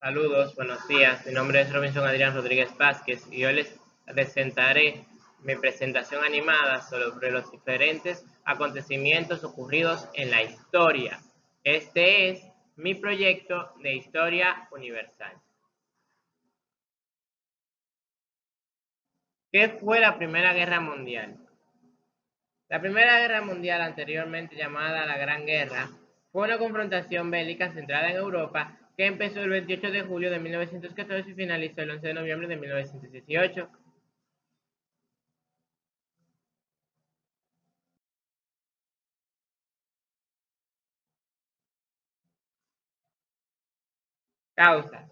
Saludos, buenos días. Mi nombre es Robinson Adrián Rodríguez Vázquez y hoy les presentaré mi presentación animada sobre los diferentes acontecimientos ocurridos en la historia. Este es mi proyecto de historia universal. ¿Qué fue la Primera Guerra Mundial? La Primera Guerra Mundial, anteriormente llamada la Gran Guerra, fue una confrontación bélica centrada en Europa que empezó el 28 de julio de 1914 y finalizó el 11 de noviembre de 1918. Causas.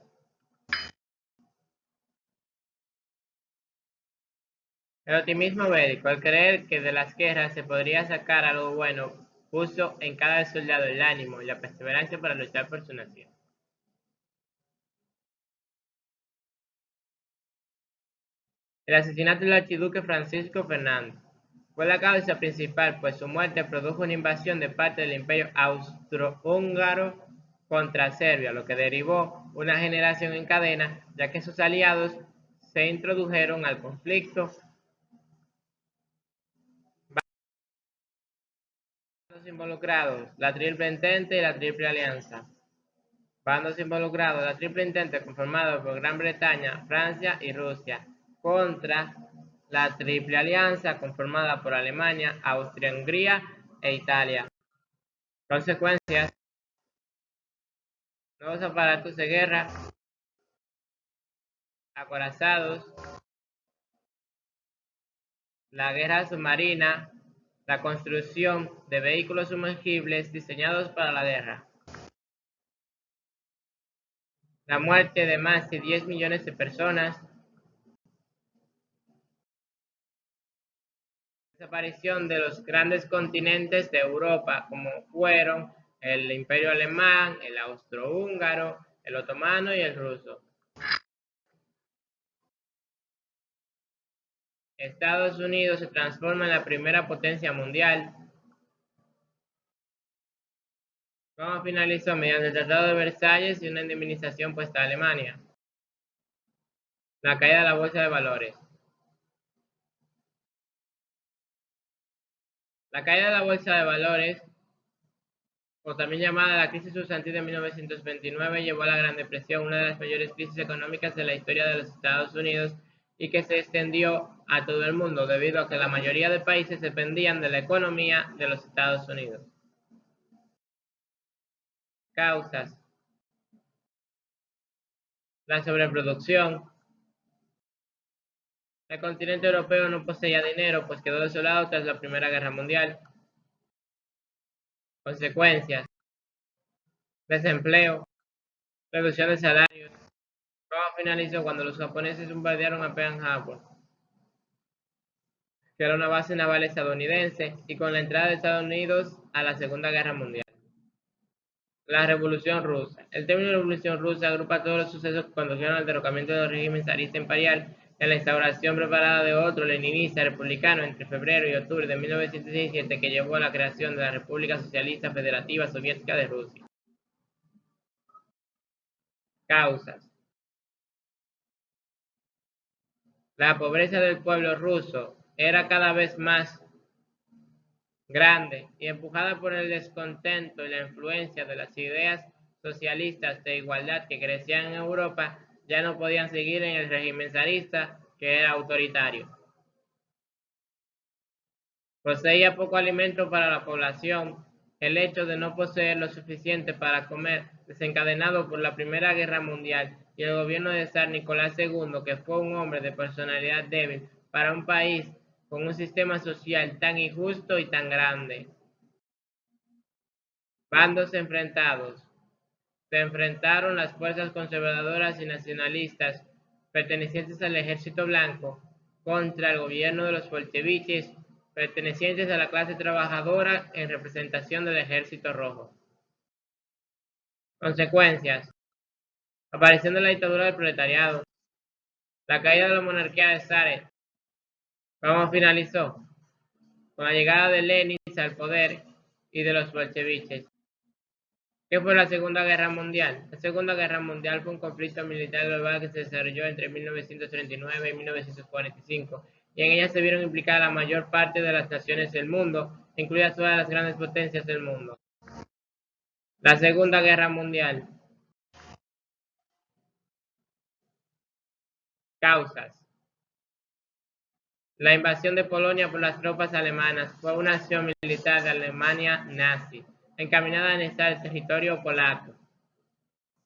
El optimismo bélico, al creer que de las guerras se podría sacar algo bueno, puso en cada soldado el ánimo y la perseverancia para luchar por su nación. El asesinato del archiduque Francisco Fernando fue la causa principal, pues su muerte produjo una invasión de parte del Imperio Austrohúngaro contra Serbia, lo que derivó una generación en cadena, ya que sus aliados se introdujeron al conflicto. Bandos involucrados, la Triple Entente y la Triple Alianza. Bandos involucrados, la Triple Entente conformada por Gran Bretaña, Francia y Rusia, contra la Triple Alianza conformada por Alemania, Austria-Hungría e Italia. Consecuencias: nuevos aparatos de guerra, acorazados, la guerra submarina, la construcción de vehículos sumergibles diseñados para la guerra, la muerte de más de 10 millones de personas, desaparición de los grandes continentes de Europa como fueron el Imperio Alemán, el Austrohúngaro, el Otomano y el Ruso. Estados Unidos se transforma en la primera potencia mundial. ¿Cómo finalizó? Mediante el Tratado de Versalles y una indemnización puesta a Alemania. La caída de la bolsa de valores. La caída de la bolsa de valores, o también llamada la crisis sustantiva de 1929, llevó a la Gran Depresión, una de las mayores crisis económicas de la historia de los Estados Unidos y que se extendió a todo el mundo debido a que la mayoría de países dependían de la economía de los Estados Unidos. Causas: la sobreproducción. El continente europeo no poseía dinero, pues quedó desolado tras la Primera Guerra Mundial. Consecuencias: desempleo, reducción de salarios. Roma finalizó cuando los japoneses bombardearon a Pearl Harbor, que era una base naval estadounidense, y con la entrada de Estados Unidos a la Segunda Guerra Mundial. La Revolución Rusa. El término Revolución Rusa agrupa todos los sucesos que condujeron al derrocamiento del régimen zarista imperial y a la instauración preparada de otro leninista republicano entre febrero y octubre de 1917, que llevó a la creación de la República Socialista Federativa Soviética de Rusia. Causas: la pobreza del pueblo ruso era cada vez más grande y empujada por el descontento y la influencia de las ideas socialistas de igualdad que crecían en Europa, ya no podían seguir en el régimen zarista, que era autoritario. Poseía poco alimento para la población. El hecho de no poseer lo suficiente para comer, desencadenado por la Primera Guerra Mundial y el gobierno de Zar Nicolás II, que fue un hombre de personalidad débil para un país con un sistema social tan injusto y tan grande. Bandos enfrentados. Se enfrentaron las fuerzas conservadoras y nacionalistas pertenecientes al Ejército Blanco contra el gobierno de los bolcheviques pertenecientes a la clase trabajadora en representación del Ejército Rojo. Consecuencias: aparición de la dictadura del proletariado, la caída de la monarquía de zares. ¿Cómo finalizó? Con la llegada de Lenin al poder y de los bolcheviques. ¿Qué fue la Segunda Guerra Mundial? La Segunda Guerra Mundial fue un conflicto militar global que se desarrolló entre 1939 y 1945, y en ella se vieron implicadas la mayor parte de las naciones del mundo, incluidas todas las grandes potencias del mundo. La Segunda Guerra Mundial. Causas. La invasión de Polonia por las tropas alemanas fue una acción militar de Alemania nazi, encaminada a anexar el territorio polaco.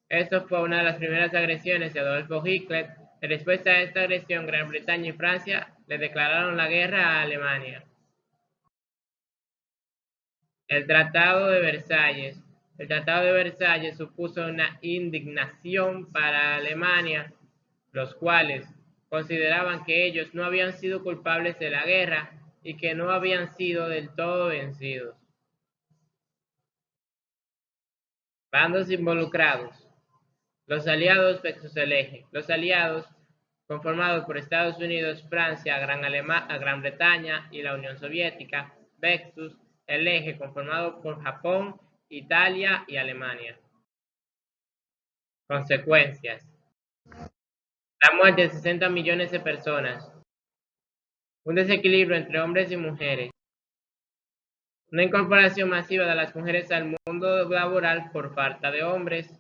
Esto fue una de las primeras agresiones de Adolf Hitler. En respuesta a esta agresión, Gran Bretaña y Francia le declararon la guerra a Alemania. El Tratado de Versalles. El Tratado de Versalles supuso una indignación para Alemania, los cuales consideraban que ellos no habían sido culpables de la guerra y que no habían sido del todo vencidos. Bandos involucrados. Los aliados versus el eje. Los aliados, conformados por Estados Unidos, Francia, Gran Bretaña y la Unión Soviética, versus el eje, conformado por Japón, Italia y Alemania. Consecuencias. La muerte de 60 millones de personas. Un desequilibrio entre hombres y mujeres. Una incorporación masiva de las mujeres al mundo laboral por falta de hombres.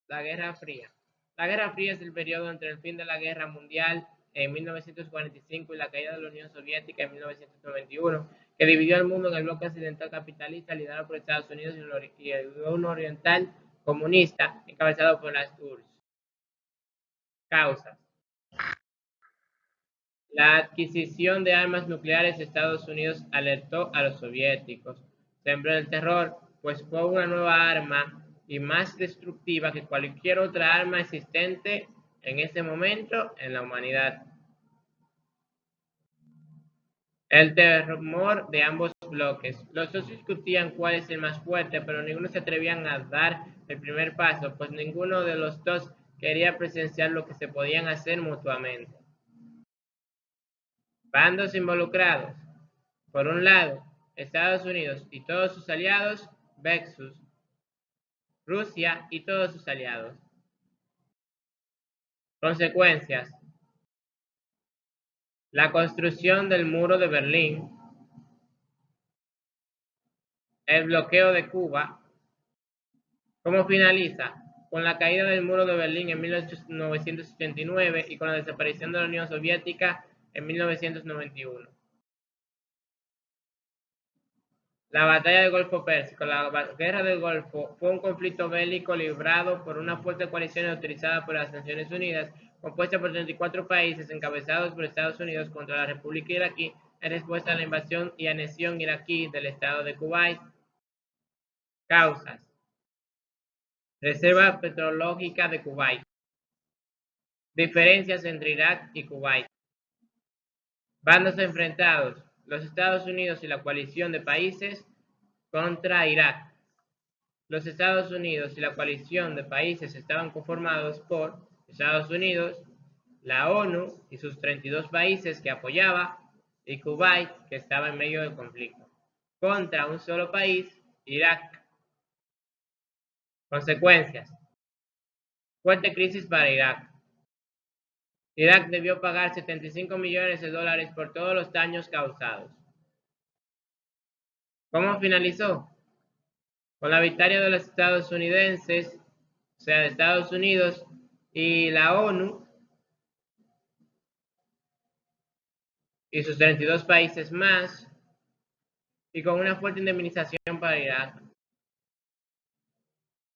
La Guerra Fría. La Guerra Fría es el periodo entre el fin de la Guerra Mundial en 1945 y la caída de la Unión Soviética en 1991, que dividió el mundo en el bloque occidental capitalista liderado por Estados Unidos y el bloque oriental comunista encabezado por las URSS. Causas. La adquisición de armas nucleares de Estados Unidos alertó a los soviéticos, sembró el terror, pues fue una nueva arma y más destructiva que cualquier otra arma existente en ese momento en la humanidad. El temor de ambos bloques. Los dos discutían cuál es el más fuerte, pero ninguno se atrevían a dar el primer paso, pues ninguno de los dos quería presenciar lo que se podían hacer mutuamente. Bandos involucrados. Por un lado, Estados Unidos y todos sus aliados versus Rusia y todos sus aliados. Consecuencias. La construcción del muro de Berlín, el bloqueo de Cuba. ¿Cómo finaliza? Con la caída del muro de Berlín en 1989 y con la desaparición de la Unión Soviética en 1991. La batalla del Golfo Pérsico. La guerra del Golfo fue un conflicto bélico librado por una fuerte coalición autorizada por las Naciones Unidas, compuesta por 34 países encabezados por Estados Unidos contra la República Iraquí en respuesta a la invasión y anexión iraquí del estado de Kuwait. Causas. Reserva petrológica de Kuwait. Diferencias entre Irak y Kuwait. Bandos enfrentados. Los Estados Unidos y la coalición de países contra Irak. Los Estados Unidos y la coalición de países estaban conformados por Estados Unidos, la ONU y sus 32 países que apoyaba, y Kuwait, que estaba en medio del conflicto, contra un solo país, Irak. Consecuencias. Fuerte crisis para Irak. Irak debió pagar 75 millones de dólares por todos los daños causados. ¿Cómo finalizó? Con la victoria de los estadounidenses, o sea, de Estados Unidos y la ONU y sus 32 países más, y con una fuerte indemnización para Irak.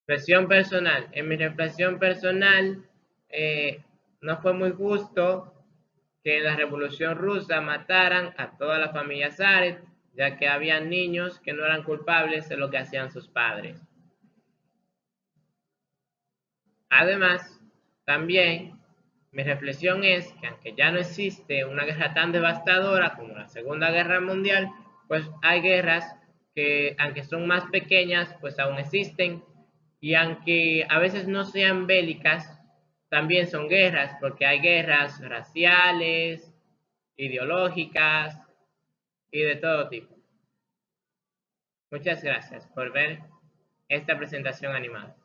Reflexión personal. En mi reflexión personal, no fue muy justo que en la Revolución Rusa mataran a toda la familia Zaret, ya que había niños que no eran culpables de lo que hacían sus padres. Además, también mi reflexión es que aunque ya no existe una guerra tan devastadora como la Segunda Guerra Mundial, pues hay guerras que, aunque son más pequeñas, pues aún existen, y aunque a veces no sean bélicas, también son guerras, porque hay guerras raciales, ideológicas y de todo tipo. Muchas gracias por ver esta presentación animada.